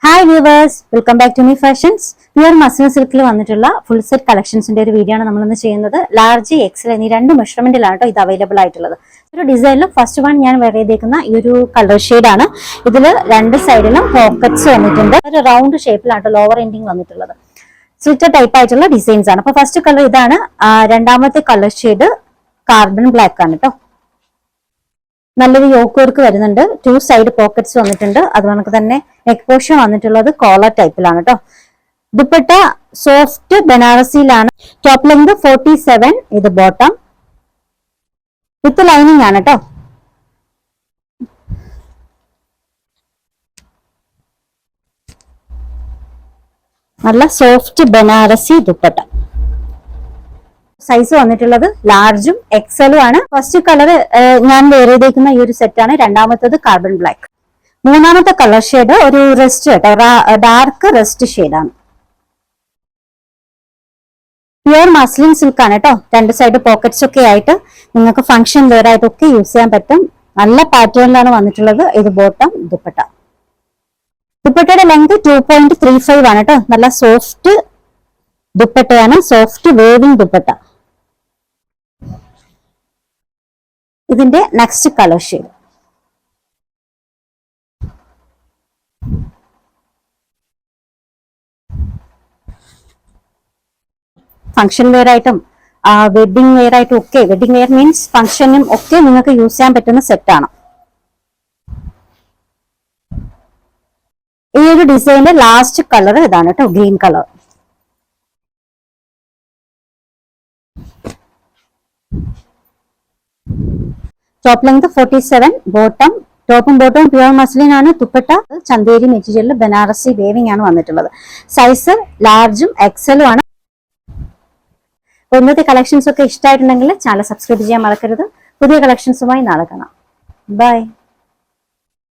Hi viewers, welcome back to me fashions. Pure muslin സിൽക്കിൽ വന്നിട്ടുള്ള full set കളക്ഷൻസിന്റെ ഒരു video ആണ് നമ്മളിന്ന് ചെയ്യുന്നത്. ലാർജ് എക്സൽ എന്നീ രണ്ട് മെഷർമെന്റിലാണ് കേട്ടോ ഇത് അവൈലബിൾ ആയിട്ടുള്ളത്. ഒരു ഡിസൈനിലും ഫസ്റ്റ് വൺ ഞാൻ വെയർ ചെയ്തേക്കുന്ന ഈ ഒരു കളർ ഷെയ്ഡ് ആണ്. ഇതിൽ രണ്ട് സൈഡിലും പോക്കറ്റ്സ് വന്നിട്ടുണ്ട്. ഒരു റൗണ്ട് ഷേപ്പിലാണ് ലോവർ എൻഡിങ് വന്നിട്ടുള്ളത്. സ്ലിറ്റർ ടൈപ്പ് ആയിട്ടുള്ള ഡിസൈൻസ് ആണ്. അപ്പൊ ഫസ്റ്റ് കളർ ഇതാണ്. രണ്ടാമത്തെ കളർ ഷെയ്ഡ് കാർബൺ ബ്ലാക്ക് ആണ് കേട്ടോ. നല്ലൊരു യോക്ക് വർക്ക് വരുന്നുണ്ട്. 2 സൈഡ് പോക്കറ്റ്സ് വന്നിട്ടുണ്ട്. അതുപോലെ തന്നെ നെക്ക് പോർഷൻ വന്നിട്ടുള്ളത് കോളർ ടൈപ്പിലാണ് കേട്ടോ. ദുപ്പട്ട സോഫ്റ്റ് ബനാറസിയിലാണ്. ടോപ്പ് ലെങ്ത് 47, ഇത് ബോട്ടം വിത്ത് ലൈനിങ് ആണ് കേട്ടോ. നല്ല സോഫ്റ്റ് ബനാറസി ദുപ്പട്ട. സൈസ് വന്നിട്ടുള്ളത് ലാർജും എക്സലും ആണ്. ഫസ്റ്റ് കളർ ഞാൻ വെയർ ചെയ്തേക്കുന്ന ഈ ഒരു സെറ്റ് ആണ്. രണ്ടാമത്തത് കാർബൺ ബ്ലാക്ക്. മൂന്നാമത്തെ കളർ ഷെയ്ഡ് ഒരു റെസ്റ്റ് കേട്ടോ, ഡാർക്ക് റെസ്റ്റ് ഷെയ്ഡാണ്. പ്യുർ മസ്ലിൻ സിൽക്ക് ആണ് കേട്ടോ. രണ്ട് സൈഡ് പോക്കറ്റ്സ് ഒക്കെ ആയിട്ട് നിങ്ങൾക്ക് ഫംഗ്ഷൻ വെയർ ആയിട്ടൊക്കെ യൂസ് ചെയ്യാൻ പറ്റും. നല്ല പാറ്റേണിലാണ് വന്നിട്ടുള്ളത്. ഇത് ബോട്ടം ദുപ്പട്ട. ദുപ്പട്ടയുടെ ലെങ്ത് 2.35 ആണ് കേട്ടോ. നല്ല സോഫ്റ്റ് ദുപ്പട്ടയാണ്. സോഫ്റ്റ് വേവിംഗ് ദുപ്പട്ട. ഇതിന്റെ next colour shade function wear ആയിട്ടും വെഡിങ് വെയർ ആയിട്ടും ഒക്കെ, വെഡിങ് വെയർ മീൻസ് ഫംഗ്ഷനും ഒക്കെ നിങ്ങൾക്ക് യൂസ് ചെയ്യാൻ പറ്റുന്ന സെറ്റ് ആണ്. ഈ ഒരു ഡിസൈനിന്റെ ലാസ്റ്റ് കളർ ഇതാണ് കേട്ടോ, green colour. Top length 47, bottom ടോപ്പും ബോട്ടവും പ്യുർ മസ്ലിൻ ആണ്. ദുപ്പട്ട ചന്തേരി മെറ്റീരിയലിൽ ബനാറസി വേവിംഗ് ആണ് വന്നിട്ടുള്ളത്. സൈസ് ലാർജും എക്സലും ആണ്. ഇന്നത്തെ കളക്ഷൻസ് ഒക്കെ ഇഷ്ടമായിട്ടുണ്ടെങ്കിൽ ചാനൽ സബ്സ്ക്രൈബ് ചെയ്യാൻ മറക്കരുത്. പുതിയ കളക്ഷൻസുമായി നാളെ കാണാം. ബൈ.